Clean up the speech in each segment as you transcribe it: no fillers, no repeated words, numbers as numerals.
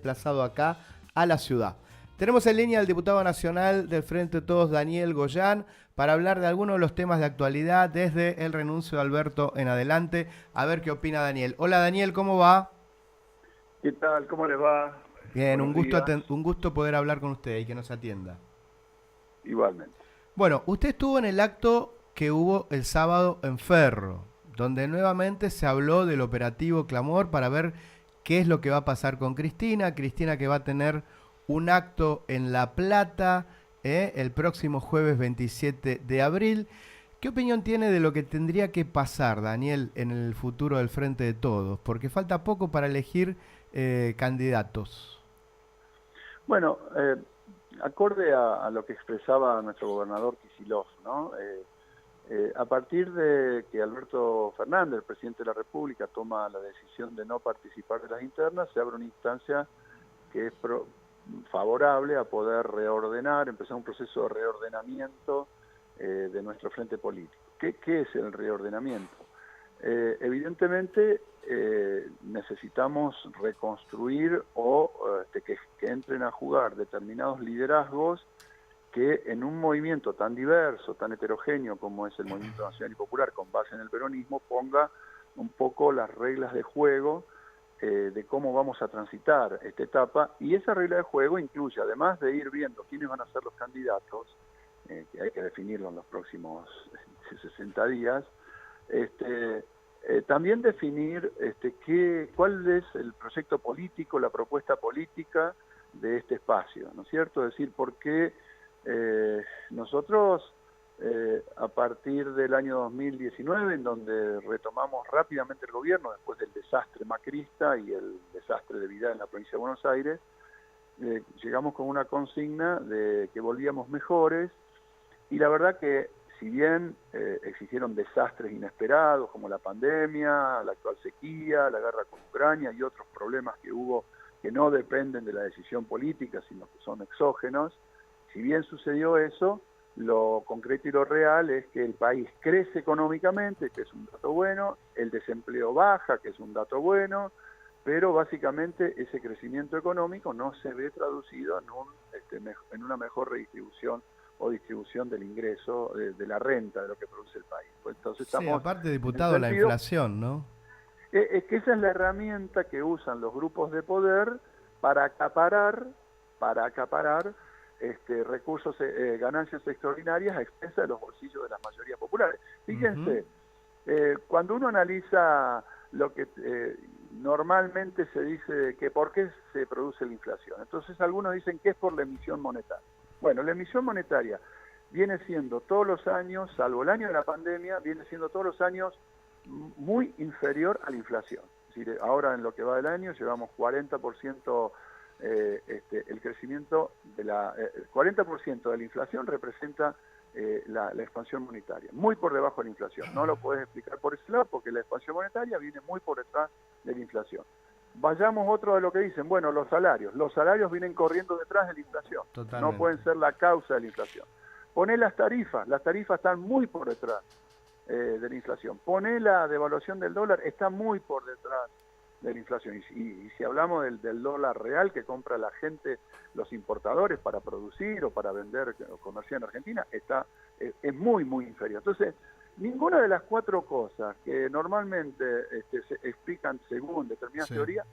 desplazado acá a la ciudad. Tenemos en línea al diputado nacional del Frente de Todos, Daniel Goyán, para hablar de algunos de los temas de actualidad desde el renuncio de Alberto en adelante. A ver qué opina Daniel. Hola Daniel, ¿cómo va? ¿Qué tal? ¿Cómo les va? Bien, Buenos días. un gusto poder hablar con usted y que nos atienda. Igualmente. Bueno, usted estuvo en el acto que hubo el sábado en Ferro, donde nuevamente se habló del operativo Clamor para ver qué es lo que va a pasar con Cristina. Cristina que va a tener un acto en La Plata el próximo jueves 27 de abril. ¿Qué opinión tiene de lo que tendría que pasar, Daniel, en el futuro del Frente de Todos? Porque falta poco para elegir candidatos. Bueno, acorde a lo que expresaba nuestro gobernador Kicillof, ¿no? A partir de que Alberto Fernández, el presidente de la República, toma la decisión de no participar de las internas, se abre una instancia que es favorable a poder reordenar, empezar un proceso de reordenamiento de nuestro frente político. ¿Qué es el reordenamiento? Evidentemente necesitamos reconstruir o que entren a jugar determinados liderazgos que en un movimiento tan diverso, tan heterogéneo como es el Movimiento Nacional y Popular, con base en el peronismo, ponga un poco las reglas de juego de cómo vamos a transitar esta etapa, y esa regla de juego incluye, además de ir viendo quiénes van a ser los candidatos, que hay que definirlo en los próximos 60 días, también definir cuál es el proyecto político, la propuesta política de este espacio, ¿no es cierto? Es decir, por qué nosotros, a partir del año 2019, en donde retomamos rápidamente el gobierno después del desastre macrista y el desastre de Vidal en la provincia de Buenos Aires, llegamos con una consigna de que volvíamos mejores, y la verdad que si bien existieron desastres inesperados como la pandemia, la actual sequía, la guerra con Ucrania y otros problemas que hubo que no dependen de la decisión política, sino que son exógenos, si bien sucedió eso, lo concreto y lo real es que el país crece económicamente, que es un dato bueno, el desempleo baja, que es un dato bueno, pero básicamente ese crecimiento económico no se ve traducido en una mejor redistribución o distribución del ingreso, de la renta, de lo que produce el país. Pues entonces Sí, estamos aparte, en el diputado, la sentido, inflación, ¿no? es que esa es la herramienta que usan los grupos de poder para acaparar recursos, ganancias extraordinarias a expensas de los bolsillos de las mayorías populares. Fíjense, cuando uno analiza lo que normalmente se dice que por qué se produce la inflación, entonces algunos dicen que es por la emisión monetaria. Bueno, la emisión monetaria viene siendo todos los años, salvo el año de la pandemia, viene siendo todos los años muy inferior a la inflación. Es decir, ahora en lo que va del año llevamos 40%, el crecimiento de el 40% de la inflación representa la expansión monetaria, muy por debajo de la inflación. No lo puedes explicar por ese lado porque la expansión monetaria viene muy por detrás de la inflación. Vayamos otro de lo que dicen, bueno, los salarios vienen corriendo detrás de la inflación, no Totalmente. pueden ser la causa de la inflación. Poné las tarifas están muy por detrás de la inflación. Poné la devaluación del dólar, está muy por detrás de la inflación. Y si hablamos del dólar real que compra la gente, los importadores para producir o para vender o comerciar en Argentina, es muy, muy inferior. Entonces, ninguna de las cuatro cosas que normalmente se explican según determinadas teorías,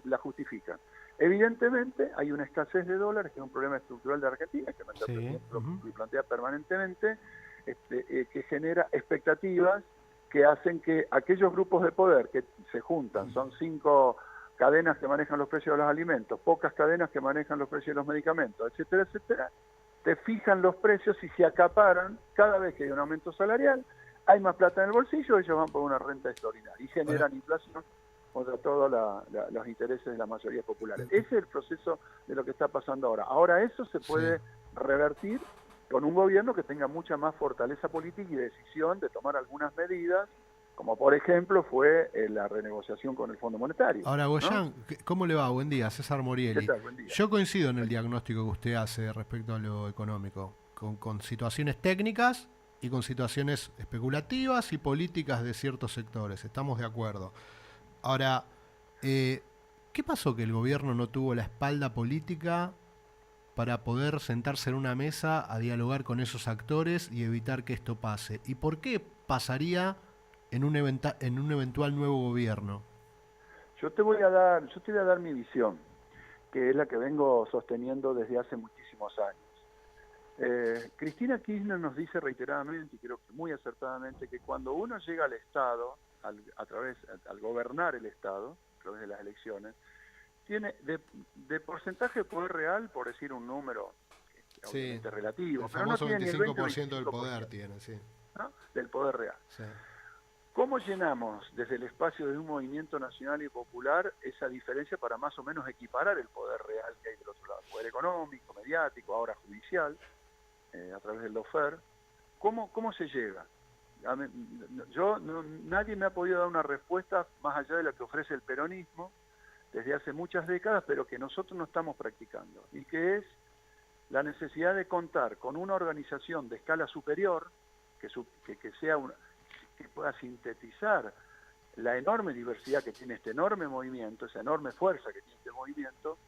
la justifican. Evidentemente hay una escasez de dólares, que es un problema estructural de Argentina, que nuestro presidente lo plantea permanentemente, que genera expectativas que hacen que aquellos grupos de poder que se juntan, son 5 cadenas que manejan los precios de los alimentos, pocas cadenas que manejan los precios de los medicamentos, etcétera, etcétera, te fijan los precios y se acaparan cada vez que hay un aumento salarial, hay más plata en el bolsillo, ellos van por una renta extraordinaria y generan inflación contra todos los intereses de la mayoría popular. Ese es el proceso de lo que está pasando ahora. Ahora eso se puede revertir con un gobierno que tenga mucha más fortaleza política y decisión de tomar algunas medidas, como por ejemplo fue la renegociación con el Fondo Monetario, Ahora, ¿no? Goyán, ¿cómo le va? Buen día, César ¿Qué Morieli. tal? Buen día. Yo coincido en el diagnóstico que usted hace respecto a lo económico, con situaciones técnicas y con situaciones especulativas y políticas de ciertos sectores. Estamos de acuerdo. Ahora, ¿Qué pasó que el gobierno no tuvo la espalda política para poder sentarse en una mesa a dialogar con esos actores y evitar que esto pase? ¿Y por qué pasaría en un eventual nuevo gobierno? Yo te voy a dar mi visión, que es la que vengo sosteniendo desde hace muchísimos años. Cristina Kirchner nos dice reiteradamente, y creo que muy acertadamente, que cuando uno llega al Estado, al gobernar el Estado, a través de las elecciones, tiene de porcentaje de poder real, por decir un número obviamente relativo, el pero no famoso tiene ni el 20 o 25% del 25%, poder tiene, sí. ¿no? Del poder real. Sí. ¿Cómo llenamos desde el espacio de un movimiento nacional y popular esa diferencia para más o menos equiparar el poder real que hay del otro lado? Poder económico, mediático, ahora judicial, a través del lawfare. ¿Cómo se llega? Nadie me ha podido dar una respuesta más allá de la que ofrece el peronismo desde hace muchas décadas, pero que nosotros no estamos practicando, y que es la necesidad de contar con una organización de escala superior que pueda sintetizar la enorme diversidad que tiene este enorme movimiento, esa enorme fuerza que tiene este movimiento,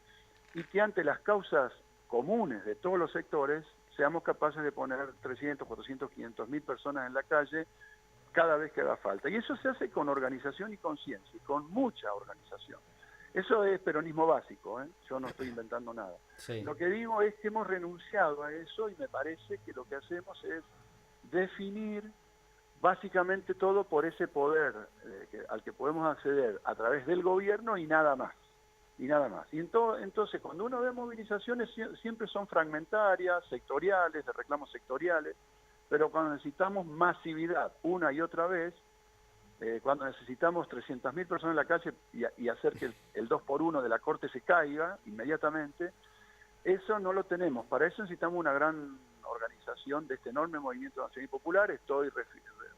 y que ante las causas comunes de todos los sectores seamos capaces de poner 300, 400, 500 mil personas en la calle cada vez que haga falta. Y eso se hace con organización y conciencia, y con mucha organización. Eso es peronismo básico, ¿eh? Yo no estoy inventando nada. Sí. Lo que digo es que hemos renunciado a eso y me parece que lo que hacemos es definir básicamente todo por ese poder al que podemos acceder a través del gobierno y nada más. Y entonces, cuando uno ve movilizaciones, siempre son fragmentarias, sectoriales, de reclamos sectoriales, pero cuando necesitamos masividad una y otra vez, cuando necesitamos 300.000 personas en la calle y hacer que el 2x1 de la Corte se caiga inmediatamente, eso no lo tenemos. Para eso necesitamos una gran organización de este enorme movimiento nacional y popular. Estoy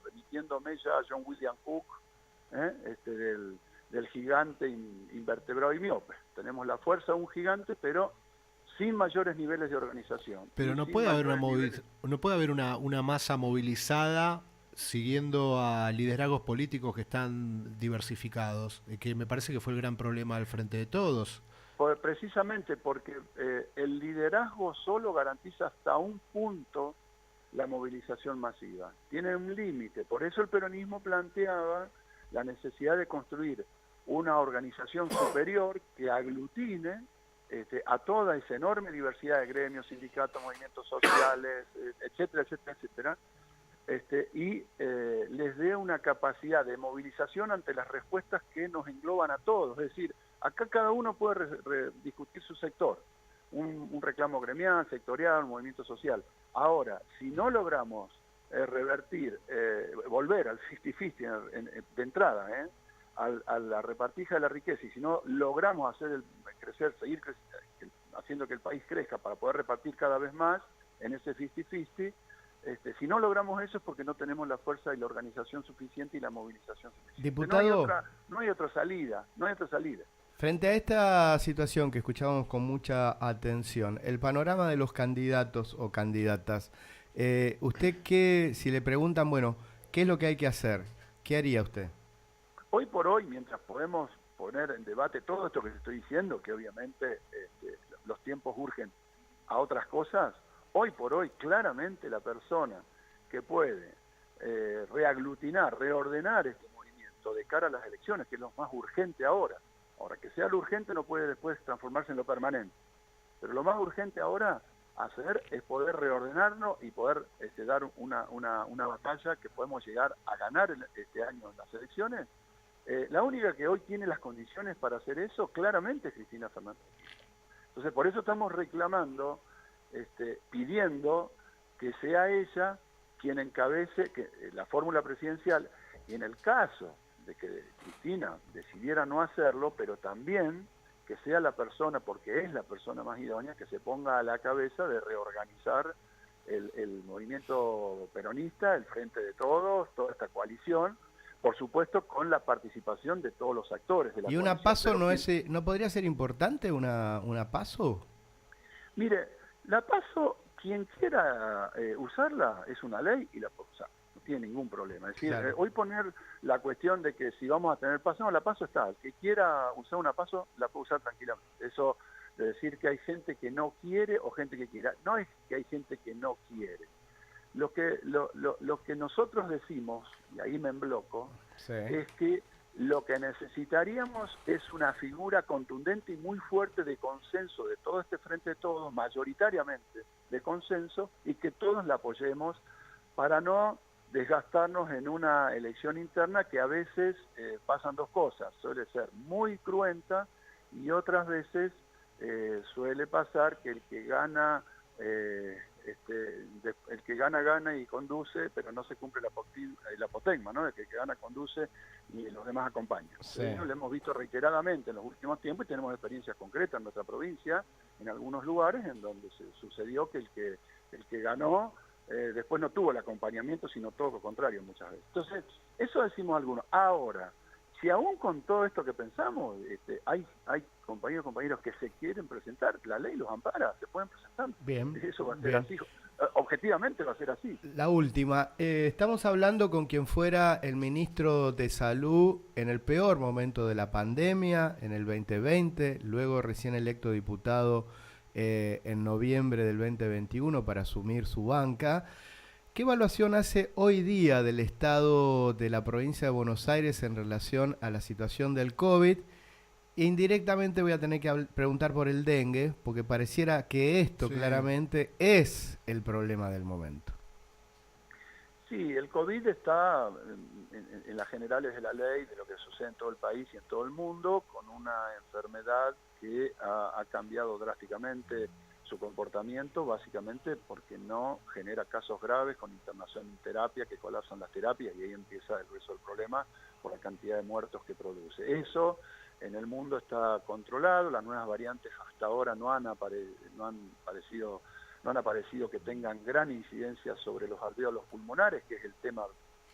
remitiéndome ya a John William Cook, del gigante invertebrado y miope. Tenemos la fuerza de un gigante, pero sin mayores niveles de organización. Pero no puede haber una masa movilizada siguiendo a liderazgos políticos que están diversificados, que me parece que fue el gran problema del Frente de Todos. Precisamente porque el liderazgo solo garantiza hasta un punto la movilización masiva. Tiene un límite. Por eso el peronismo planteaba la necesidad de construir una organización superior que aglutine a toda esa enorme diversidad de gremios, sindicatos, movimientos sociales, etcétera, etcétera, etcétera, y les dé una capacidad de movilización ante las respuestas que nos engloban a todos. Es decir, acá cada uno puede discutir su sector, un reclamo gremial, sectorial, un movimiento social. Ahora, si no logramos volver al 50-50 de entrada, a la repartija de la riqueza, y si no logramos seguir haciendo que el país crezca para poder repartir cada vez más en ese 50-50, si no logramos eso es porque no tenemos la fuerza y la organización suficiente y la movilización suficiente. Diputado, no hay otra salida. Frente a esta situación que escuchamos con mucha atención, el panorama de los candidatos o candidatas, usted si le preguntan, bueno, ¿qué es lo que hay que hacer? ¿Qué haría usted? Hoy por hoy, mientras podemos poner en debate todo esto que te estoy diciendo, que obviamente los tiempos urgen a otras cosas, hoy por hoy claramente la persona que puede reordenar este movimiento de cara a las elecciones, que es lo más urgente ahora que sea lo urgente no puede después transformarse en lo permanente, pero lo más urgente ahora hacer es poder reordenarnos y poder dar una batalla que podemos llegar a ganar este año en las elecciones. La única que hoy tiene las condiciones para hacer eso claramente es Cristina Fernández. Entonces por eso estamos reclamando, pidiendo que sea ella quien encabece la fórmula presidencial, y en el caso de que Cristina decidiera no hacerlo, pero también que sea la persona, porque es la persona más idónea, que se ponga a la cabeza de reorganizar el movimiento peronista, el Frente de Todos, toda esta coalición, por supuesto con la participación de todos los actores de la coalición. ¿Y una PASO no podría ser importante, una PASO? Mire, la PASO, quien quiera usarla, es una ley y la puede usar. tiene ningún problema. Es decir, Claro. hoy poner la cuestión de que si vamos a tener paso, no, la paso está. El que quiera usar una paso, la puede usar tranquilamente. Eso de decir que hay gente que no quiere o gente que quiera. No es que hay gente que no quiere. Lo que nosotros decimos, y ahí me embloco, Sí. es que lo que necesitaríamos es una figura contundente y muy fuerte de consenso de todo este frente de todos, mayoritariamente de consenso, y que todos la apoyemos para no desgastarnos en una elección interna que a veces pasan dos cosas, suele ser muy cruenta y otras veces suele pasar que el que gana el que gana y conduce, pero no se cumple el apotegma, ¿no? El que gana conduce y los demás acompañan. Sí. Eso lo hemos visto reiteradamente en los últimos tiempos y tenemos experiencias concretas en nuestra provincia, en algunos lugares en donde se sucedió que el que ganó después no tuvo el acompañamiento, sino todo lo contrario muchas veces. Entonces, eso decimos algunos. Ahora, si aún con todo esto que pensamos, hay compañeros que se quieren presentar, la ley los ampara, se pueden presentar. Bien. Eso va a ser Bien. así. Objetivamente va a ser así. La última. Estamos hablando con quien fuera el ministro de Salud en el peor momento de la pandemia, en el 2020, luego recién electo diputado en noviembre del 2021 para asumir su banca. ¿Qué evaluación hace hoy día del estado de la provincia de Buenos Aires en relación a la situación del COVID? Indirectamente voy a tener que preguntar por el dengue, porque pareciera que esto Sí. claramente es el problema del momento. Sí, el COVID está en las generales de la ley, de lo que sucede en todo el país y en todo el mundo, con una enfermedad que ha cambiado drásticamente su comportamiento, básicamente porque no genera casos graves con internación en terapia, que colapsan las terapias, y ahí empieza el grueso del problema por la cantidad de muertos que produce. Eso en el mundo está controlado, las nuevas variantes hasta ahora no han aparecido que tengan gran incidencia sobre los alvéolos pulmonares, que es el tema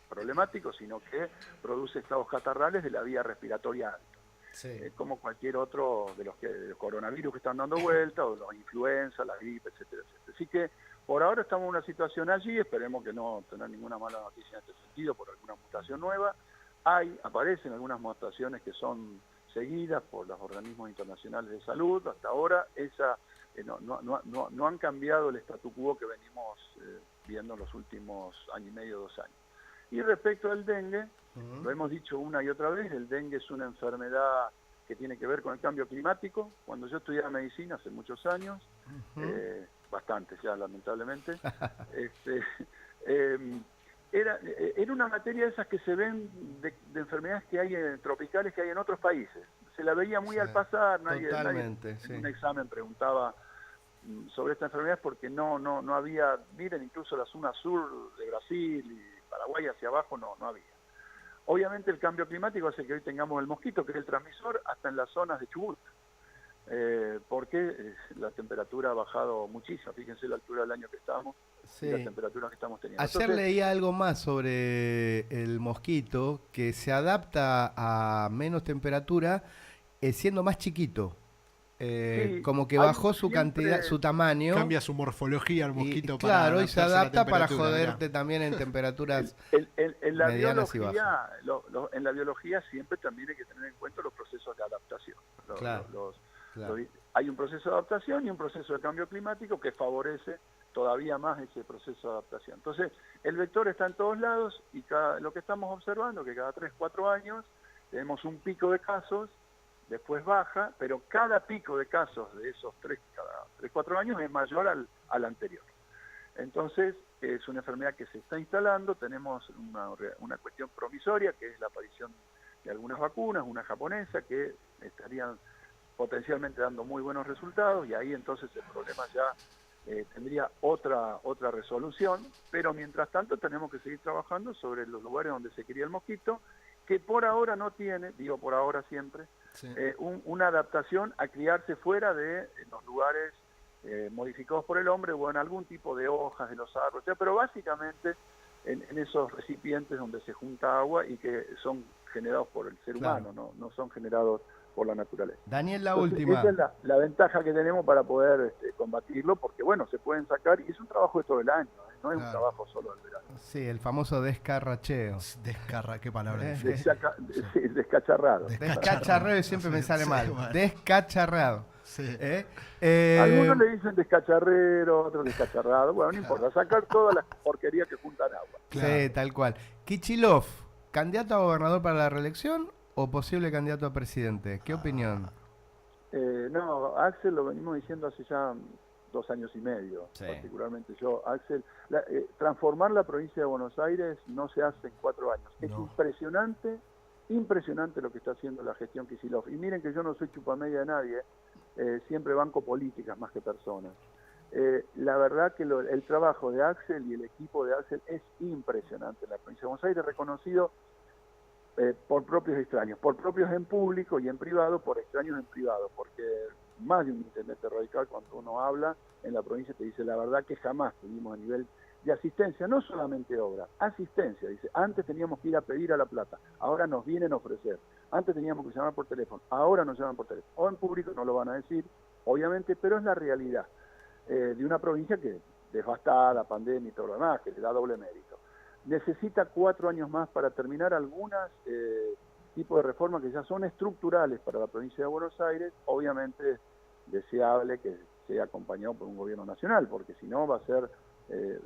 problemático, sino que produce estados catarrales de la vía respiratoria alta. Sí. Como cualquier otro de los coronavirus que están dando vuelta, o los influenza, la gripe, etcétera, etcétera. Así que por ahora estamos en una situación allí, esperemos que no tener ninguna mala noticia en este sentido por alguna mutación nueva. Aparecen algunas mutaciones que son seguidas por los organismos internacionales de salud. Hasta ahora no han cambiado el statu quo que venimos viendo en los últimos año y medio, 2 años. Y respecto al dengue, lo hemos dicho una y otra vez, el dengue es una enfermedad que tiene que ver con el cambio climático. Cuando yo estudiaba medicina hace muchos años, bastantes ya lamentablemente, era una materia de esas que se ven de enfermedades que hay tropicales que hay en otros países. Se la veía muy al pasar, nadie en un examen preguntaba sobre esta enfermedad porque no había, miren, incluso la zona sur de Brasil y Paraguay hacia abajo no había. Obviamente el cambio climático hace que hoy tengamos el mosquito, que es el transmisor, hasta en las zonas de Chubut, porque la temperatura ha bajado muchísimo, fíjense la altura del año que estamos, sí, y la temperatura que estamos teniendo. Ayer leía algo más sobre el mosquito, que se adapta a menos temperatura siendo más chiquito. Sí, como que bajó su siempre cantidad, su tamaño. Cambia su morfología el mosquito para claro, y se adaptarse a la adapta para temperatura, joderte también en temperaturas en la medianas y biología, bajas. en la biología siempre también hay que tener en cuenta los procesos de adaptación. Claro. Hay un proceso de adaptación y un proceso de cambio climático que favorece todavía más ese proceso de adaptación. Entonces, el vector está en todos lados y lo que estamos observando que cada 3, 4 años tenemos un pico de casos, después baja, pero cada pico de casos de esos cada 3, 4 años es mayor al anterior. Entonces, es una enfermedad que se está instalando, tenemos una cuestión promisoria, que es la aparición de algunas vacunas, una japonesa, que estarían potencialmente dando muy buenos resultados, y ahí entonces el problema ya tendría otra resolución, pero mientras tanto tenemos que seguir trabajando sobre los lugares donde se cría el mosquito, que por ahora no tiene, digo por ahora siempre, sí, una adaptación a criarse fuera de los lugares modificados por el hombre o en algún tipo de hojas de los árboles, pero básicamente en esos recipientes donde se junta agua y que son generados por el ser humano, no son generados por la naturaleza. Daniel, la Entonces, última. esa es la ventaja que tenemos para poder combatirlo, porque bueno, se pueden sacar, y es un trabajo de todo el año, no es un Claro. trabajo solo del verano. Sí, el famoso descarracheo. Qué palabra Eh, difícil. Sí, descacharrado. Descacharrado y siempre me sale Sí, mal. bueno. Descacharrado. Sí. Algunos le dicen descacharrero, otros descacharrado, bueno, no importa, sacar todas las porquerías que juntan agua. Claro. Sí, tal cual. Kichilov, ¿candidato a gobernador para la reelección o posible candidato a presidente? ¿Qué opinión? No, Axel lo venimos diciendo hace ya 2 años y medio, Sí. particularmente yo. Axel, transformar la provincia de Buenos Aires no se hace en 4 años. Es No. impresionante lo que está haciendo la gestión Kicillof. Y miren que yo no soy chupamedia de nadie, siempre banco políticas más que personas. La verdad que el trabajo de Axel y el equipo de Axel es impresionante en la provincia de Buenos Aires, reconocido por propios extraños, por propios en público y en privado, por extraños en privado, porque más de un intendente radical cuando uno habla en la provincia te dice la verdad que jamás tuvimos a nivel de asistencia, no solamente obra, asistencia, dice, antes teníamos que ir a pedir a La Plata, ahora nos vienen a ofrecer, antes teníamos que llamar por teléfono, ahora nos llaman por teléfono, o en público no lo van a decir, obviamente, pero es la realidad de una provincia que devastada, pandemia y todo lo demás, que le da doble mérito. Necesita 4 años más para terminar algunas tipos de reformas que ya son estructurales para la provincia de Buenos Aires, obviamente deseable que sea acompañado por un gobierno nacional, porque si no va a ser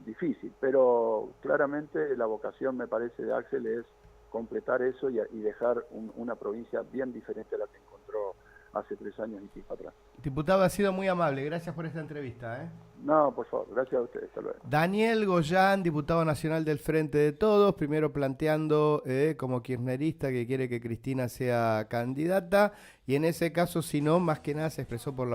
difícil, pero claramente la vocación, me parece, de Axel es completar eso y dejar una provincia bien diferente a la que encontró hace 3 años y pico atrás. Diputado, ha sido muy amable. Gracias por esta entrevista. No, por favor, gracias a ustedes. Hasta luego. Daniel Goyán, diputado nacional del Frente de Todos, primero planteando como kirchnerista que quiere que Cristina sea candidata, y en ese caso, si no, más que nada se expresó por la